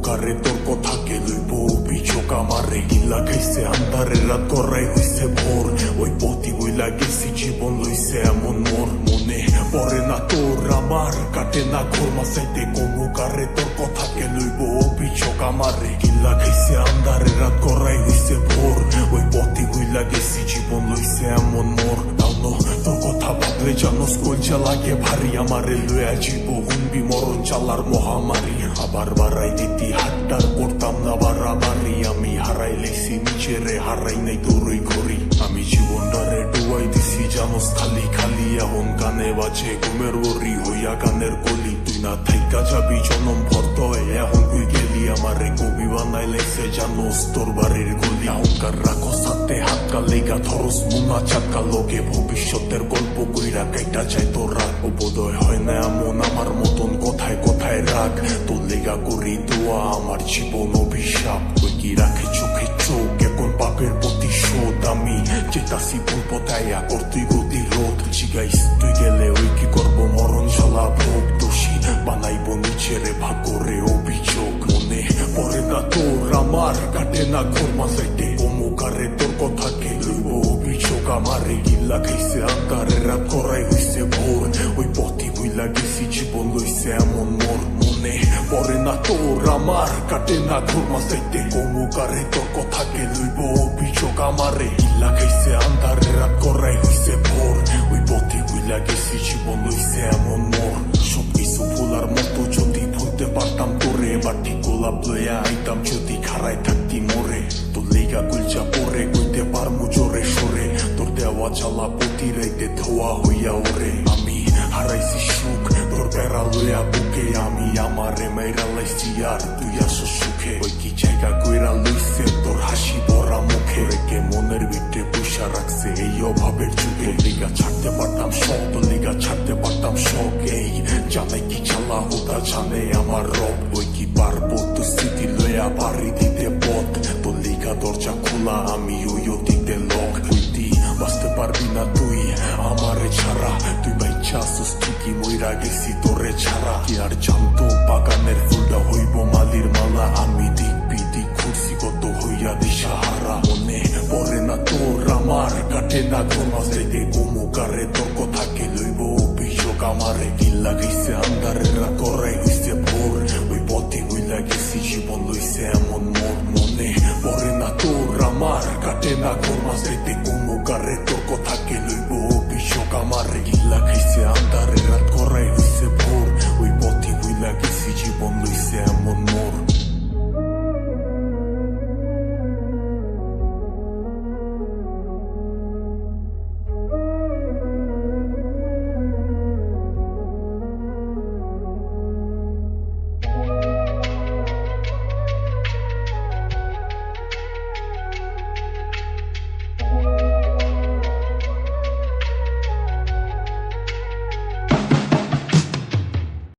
কারে তোর কথাকে লইব অভিযোগ আমারে গিল্লা খাইছে আন্ধারে রাত গড়াই হইছে ভোর ওই পথি বইলা গেছি জীবন লইছে এমন মোর মনে পড়ে না তোর আমার কাটে না ঘোর মাসাইতে কমু কারে তোর কথাকে লইব অভিযোগ আমারে গিল্লা খাইছে আন্ধারে রাত গড়াই হইছে ভোর ওই পথি বইলা গেছি জীবন লইছে এমন মোর তাও তোর কথা ভাবলে জানোস কলজা লাগে ভারী আমারে লইয়া জীব হুনবি মরণ চালার মহামারী আবার বাড়াই দিতি হাট্টার করতাম না বাড়াবাড়ি আমি হারাই লেছি নিজেরে হারাই নাই তোরই ঘড়ি আমি জীবনটারে ডুবাই দিছি জানোস খালি খালি এখন গানে বাজে ঘুমের ওরি হইয়া গানের কলি তুই না থাইকা যাবি জনম ভর্ত এখন তুই গেলি আমারে কবি বানাই লাইছে জানোস তোর বাড়ির গলি অহংকার রাখো সাথে হাতকা লেগা ধরস মুনা চাকা লোকে ভবিষ্যতের গল্প কইরা কাইটা চাই তোর রাগ বোধয় হয় না এমন আমার মতন কথায় কথায় রাগ তোর লেগা করি দোয়া আমার জীবন অভিশাপ ওই কি রাখে চোখে চোখ এখন পাপের প্রতিশোধ আমি চেতাসি ভুল পথায়া করতুই গতি রোধ জিগাইস তুই গেলে ওই কি করবো মরণ জ্বালা ভোগ দোষী বানাইব নিজেরে ভাগরে অভিযোগ মনে পড়ে না তোর আমার কাটে না ঘোর মাসাইতে অমুকারে তোর কথাকে লইব অভিযোগ আমারে গিল্লা খাইছে আন্ধারে রাত করাই হইছে ভোর ওই পথি বইলা গেছি জীবন লইছে এমন মোর মনে পড়ে না তোর আমার কাটে না ঘোর মাসাইতে অমুকারে তোর কথাকে লইব অভিযোগ আমারে গিল্লা খাইছে আন্ধারে রাত করাই হইছে ভোর ওই পথি বইলা গেছি জীবন লইছে এমন মোর সবকিছু ভুলার মতো যদি ভুলতে পারতাম তোরে বাটি গোলাপ লইয়া আইতাম যদি খারাই থাকতি মোরে তোর লেগা গুলচা পরে কইতে পারমু জোরে সরে তোর দেওয়া জ্বালা প্রতি রাইতে ধোয়া হইয়া ওরে আমি হারাইছি সুখ তোর বেড়া লইয়া বুকে আমি আমারে মেরা লাইছি আর তুই আসো সুখে ওই কি জায়গা কইরা লইছে তোর হাসি ভরা মুখে রেখে মনের ভিতরে পয়সা রাখছে এই অভাবের যুগে লিগা ছাড়তে পারতাম শখ তোর লিগা ছাড়তে পারতাম শখ এই জানে কি চালা হোতা জানে আমার রব ওই কি পারবো তো স্মৃতি লইয়া বাড়ি দিতে পথ তোর লিগা দরজা খোলা আমি ওই অতীতে লক হইতি বাঁচতে পারবি না তুই আমারে ছাড়া তুই বাইচা আসুস ঠিকই মইরা গেছি তোরে ছাড়া কি আর জানতো বাগানের ফুলটা হইব মালির মালা আমি দিক বিদিক ঘুরছি কত হইয়া দিশাহারা মনে পড়ে না তোর আমার কাটে না ঘোর মাসাইতে অমুকারে তোর কথাকে লইব অভিযোগ আমারে গিল্লা গেছে আন্ধারে রাত করাই হইছে ভোর ওই পথে হইলা গেছি জীবন লইছে এমন মোর মনে পড়ে না তোর আমার কাটে না ঘোর মাসাইতে অমুকারে তোর কথাকে লইব অভিযোগ আমারে